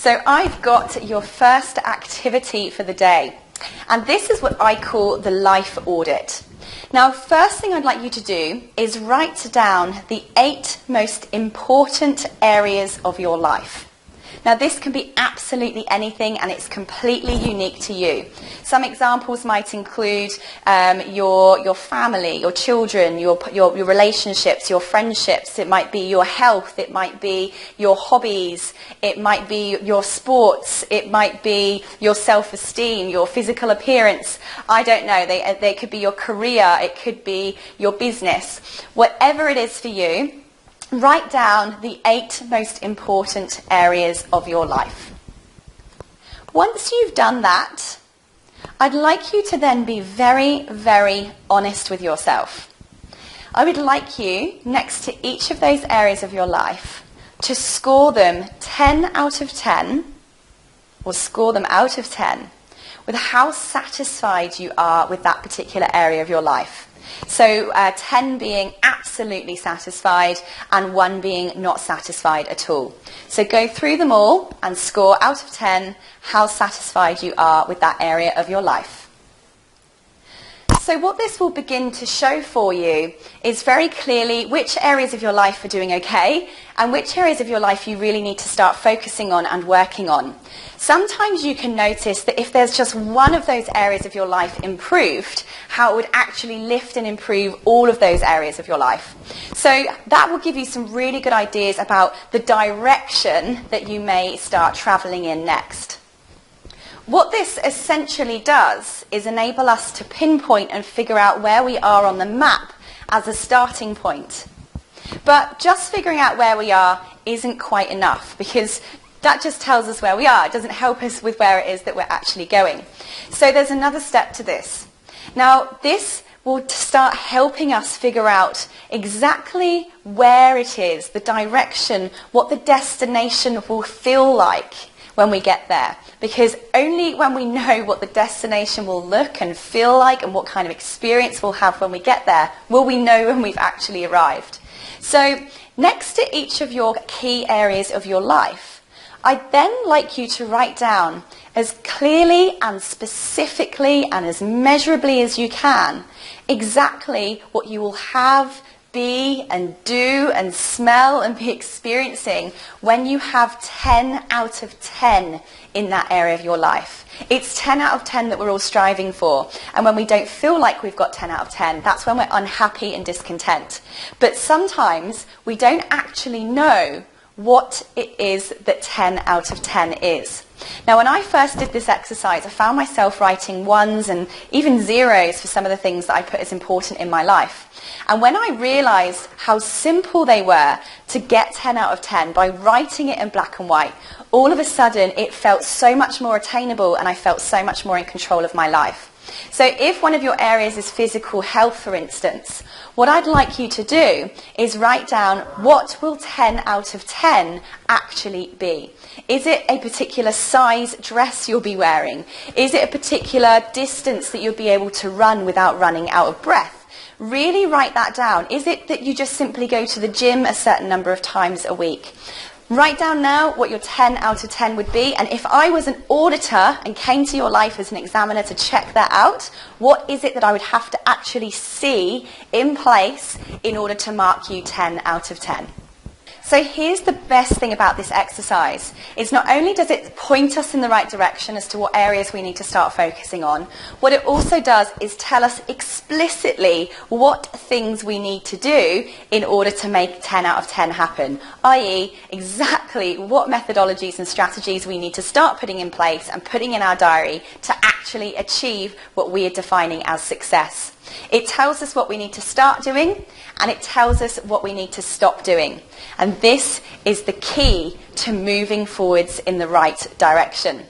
So I've got your first activity for the day, and this is what I call the life audit. Now, first thing I'd like you to do is write down the 8 most important areas of your life. Now, this can be absolutely anything, and it's completely unique to you. Some examples might include your family, your children, your relationships, your friendships. It might be your health. It might be your hobbies. It might be your sports. It might be your self-esteem, your physical appearance. I don't know. They could be your career. It could be your business. Whatever it is for you, write down the 8 most important areas of your life. Once you've done that, I'd like you to then be very, very honest with yourself. I would like you, next to each of those areas of your life, to score them 10 out of 10, or score them out of 10, with how satisfied you are with that particular area of your life. So 10 being absolutely satisfied and 1 being not satisfied at all. So go through them all and score out of 10 how satisfied you are with that area of your life. So what this will begin to show for you is very clearly which areas of your life are doing okay and which areas of your life you really need to start focusing on and working on. Sometimes you can notice that if there's just one of those areas of your life improved, how it would actually lift and improve all of those areas of your life. So that will give you some really good ideas about the direction that you may start traveling in next. What this essentially does is enable us to pinpoint and figure out where we are on the map as a starting point. But just figuring out where we are isn't quite enough, because that just tells us where we are. It doesn't help us with where it is that we're actually going. So there's another step to this. Now, this will start helping us figure out exactly where it is, the direction, what the destination will feel like when we get there. Because only when we know what the destination will look and feel like and what kind of experience we'll have when we get there, will we know when we've actually arrived. So next to each of your key areas of your life, I'd then like you to write down as clearly and specifically and as measurably as you can exactly what you will have, be and do and smell and be experiencing when you have 10 out of 10 in that area of your life. It's 10 out of 10 that we're all striving for, and when we don't feel like we've got 10 out of 10, that's when we're unhappy and discontent. But sometimes we don't actually know what it is that 10 out of 10 is. Now, when I first did this exercise, I found myself writing 1s and even 0s for some of the things that I put as important in my life. And when I realised how simple they were to get 10 out of 10 by writing it in black and white, all of a sudden it felt so much more attainable and I felt so much more in control of my life. So if one of your areas is physical health, for instance, what I'd like you to do is write down what will 10 out of 10 actually be. Is it a particular size dress you'll be wearing? Is it a particular distance that you'll be able to run without running out of breath? Really write that down. Is it that you just simply go to the gym a certain number of times a week? Write down now what your 10 out of 10 would be, and if I was an auditor and came to your life as an examiner to check that out, what is it that I would have to actually see in place in order to mark you 10 out of 10? So here's the best thing about this exercise, is not only does it point us in the right direction as to what areas we need to start focusing on, what it also does is tell us explicitly what things we need to do in order to make 10 out of 10 happen, i.e. exactly what methodologies and strategies we need to start putting in place and putting in our diary to actually achieve what we are defining as success. It tells us what we need to start doing, and it tells us what we need to stop doing. And this is the key to moving forwards in the right direction.